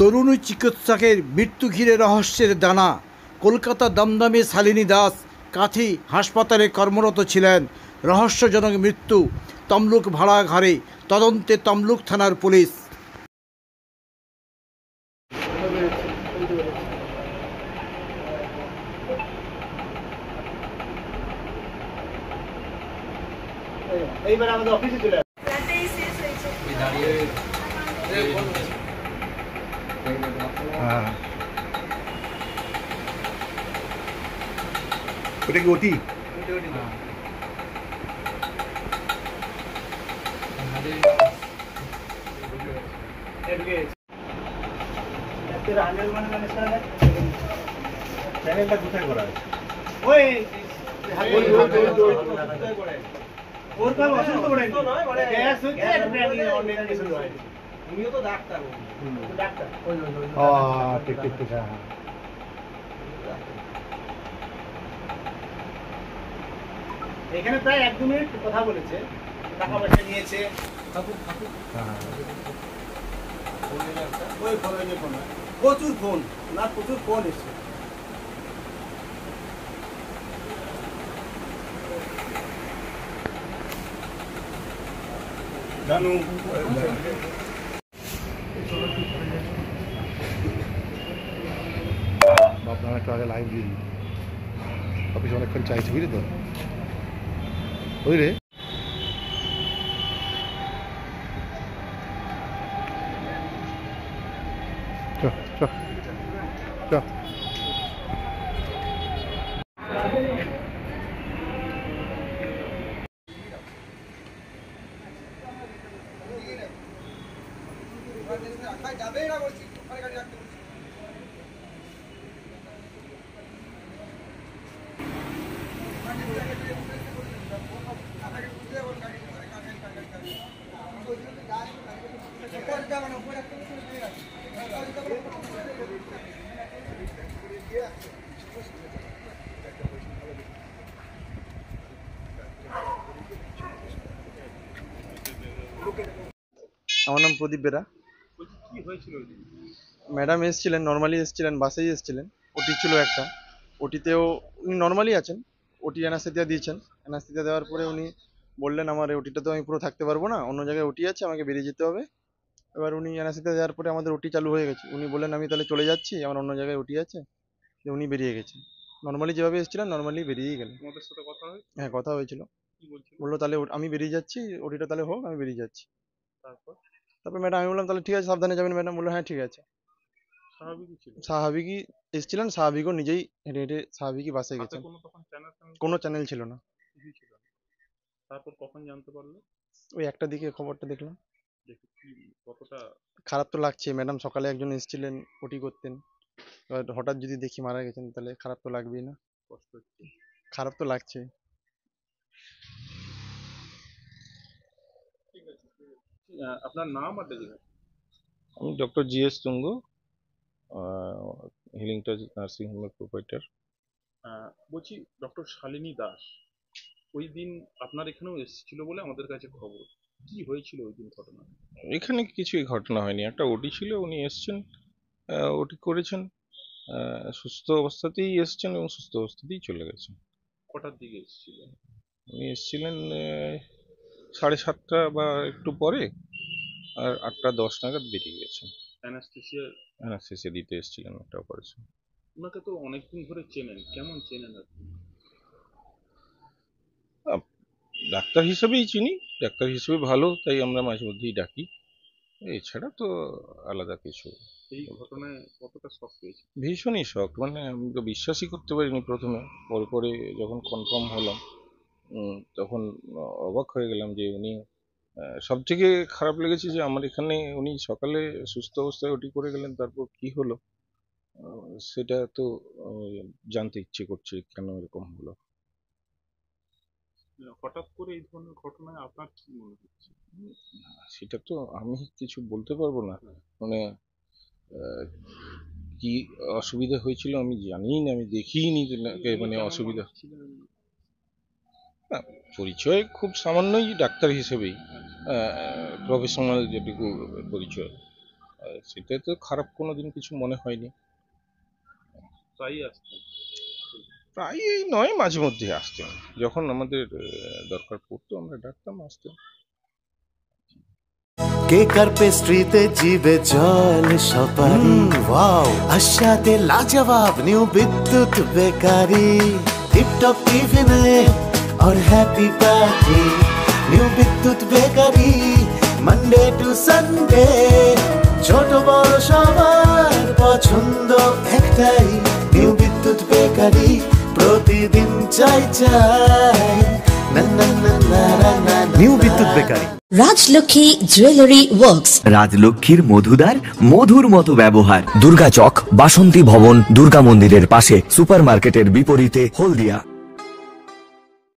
তরুণী চিকিৎসকের মৃত্যু ঘিরে রহস্যের দানা। কলকাতা দমদমে শালিনী দাস কাঁথি হাসপাতালে কর্মরত ছিলেন। রহস্যজনক মৃত্যু, তমলুক ভাড়া ঘরে। তদন্তে তমলুক থানার পুলিশ। এইবার আমাদের অফিসে চলে ওটা কি ওটি? চ্যানেলটা কোথায় করা আছে? ওই ওর কাছে অসুস্থ পড়ে গ্যাস হচ্ছে একটা প্ল্যানিং অনলাইন কিছু হয়। উনিও তো ডাক্তার, ডাক্তার ঠিক ঠিক ঠিক। হ্যাঁ, এখানে প্রায় 1-2 মিনিট কথা বলেছে, টাকা পয়সা নিয়েছে। ওই ফোন প্রচুর ফোন, না প্রচুর ফোন এসছে। জানু আপনার একটু আগে লাইভ দিই, অফিস অনেকক্ষণ চাইছি বুঝলি তো। ওই রে চ চ চ। যাবে না বলছি, ওখানে গাড়ি রাখতে বলছি। আমার নাম প্রদীপ বেরা। ম্যাডাম এসেছিলেন, নর্মালি এসেছিলেন, বাসেই এসেছিলেন। ওটি ছিল একটা, ওটিতেও উনি নর্মালি আছেন। ওটি অ্যানাস্থেসিয়া দিয়েছেন। অ্যানাস্থেসিয়া দেওয়ার পরে উনি বললেন আমার ওটিটা তো আমি পুরো থাকতে পারবো না, অন্য জায়গায় ওটি আছে, আমাকে বেরিয়ে যেতে হবে। এবার উনি অ্যানাস্থেসিয়া দেওয়ার পরে আমাদের ওটি চালু হয়ে গেছে। উনি বললেন আমি তাহলে চলে যাচ্ছি, আমার অন্য জায়গায় ওটি আছে। উনি বেরিয়ে গেছেন। নর্মালি যেভাবে এসেছিলেন নর্মালি বেরিয়েই গেলেন। হ্যাঁ, কথা হয়েছিল। বললো তাহলে আমি বেরিয়ে যাচ্ছি, ওটিটা তাহলে হোক, আমি বেরিয়ে যাচ্ছি। তারপর ম্যাডাম, আমি বললাম তাহলে ঠিক আছে, সাবধানে যাবেন। ম্যাডাম বললো হ্যাঁ ঠিক আছে। স্বাভাবিকই এসেছিলেন, স্বাভাবিকও নিজেই হেঁটে হেঁটে স্বাভাবিকই বাসে গেছেন। কোনো চ্যানেল ছিল না। তারপর কখন জানতে পারলে? ওই একটা দিকে খবরটা দেখলাম। খারাপ তো লাগছে, ম্যাডাম সকালে একজন এসেছিলেন ওটি করতেন, এবার হঠাৎ যদি দেখি মারা গেছেন তাহলে খারাপ তো লাগবেই না। কষ্ট হচ্ছে, খারাপ তো লাগছে। আপনার নাম আর ডেজিগনেশন? আমি doctor GS Tunga, healing touch nursing হোমের প্রোপাইটার। বলছি ডক্টর শালিনী দাস ওই দিন আপনার এখানেও এসেছিল বলে আমাদের কাছে খবর। কি হয়েছিল ওই দিন ঘটনা? এখানে কিছুই ঘটনা হয়নি, একটা ওটি ছিল, উনি এসছেন, ওটি করেছেন, সুস্থ অবস্থাতেই এসছেন এবং সুস্থ অবস্থাতেই চলে গেছেন। কটার দিকে এসেছিলেন? উনি এসছিলেন 7:30 বা একটু পরে, আর 8:10 নাগাদ বেরিয়ে গেছেন। অ্যানাস্থেসিয়া দিতে এসেছিলেন একটা অপারেশন। ওনাকে তো অনেকদিন ধরে চেনেন, কেমন চেনেন আপনি? ডাক্তার হিসেবেই চিনি, ডাক্তার হিসেবে ভালো, তাই আমরা মাঝে মধ্যেই ডাকি, এছাড়া তো আলাদা কিছু। এই ঘটনায় কতটা শক পেয়েছে? ভীষণই শক, মানে আমি তো বিশ্বাসই করতে পারিনি প্রথমে, পরে পরে যখন কনফার্ম হলাম তখন অবাক হয়ে গেলাম যে উনি, সব থেকে খারাপ লেগেছে যে আমার এখানে উনি সকালে সুস্থ অবস্থায় ওটি করে গেলেন, তারপর কি হলো সেটা তো জানতে ইচ্ছে করছে কেন এরকম হলো। হঠাৎ করে এই ধরনের ঘটনায় আপনার কি মনে হচ্ছে? সেটা তো আমি কিছু বলতে পারবো না, মানে কি অসুবিধা হয়েছিল আমি জানিই না, আমি দেখিনি, মানে অসুবিধা। পরিচয় খুব সামান্যই ডাক্তার হিসেবেই, প্রফেশনাল যেটুকু পরিচয়, সেটা তো খারাপ কোনোদিন কিছু মনে হয়নি। প্রায়ই আসতেন? প্রায়ই নয়, মাঝে মধ্যে আসতেন, যখন আমাদের দরকার পড়তো আমরা ডাকতাম, আসতেন। কেক আর পেস্ট্রিতে জিবে জল সপারি, ওয়াও আশাতে লাজবাব নিউ বিদ্যুৎ বেকারি, টিপটপ টিফিনে और हैप्पी पार्टी নিউ বিদ্যুৎ বেকারি, মানডে টু সানডে ছোট বড় সবার পছন্দ একটাই, নিউ বিদ্যুৎ বেকারি প্রতিদিন চাই চাই, না না না না না, নিউ বিদ্যুৎ বেকারি। রাজলক্ষ্মী জুয়েলারি ওয়ার্কস, রাজলক্ষ্মীর মধুদার মধুর মতো ব্যবহার। দুর্গা চক, বাসন্তী ভবন, দুর্গা মন্দিরের পাশে, সুপারমার্কেটের বিপরীতে, হলদিয়া।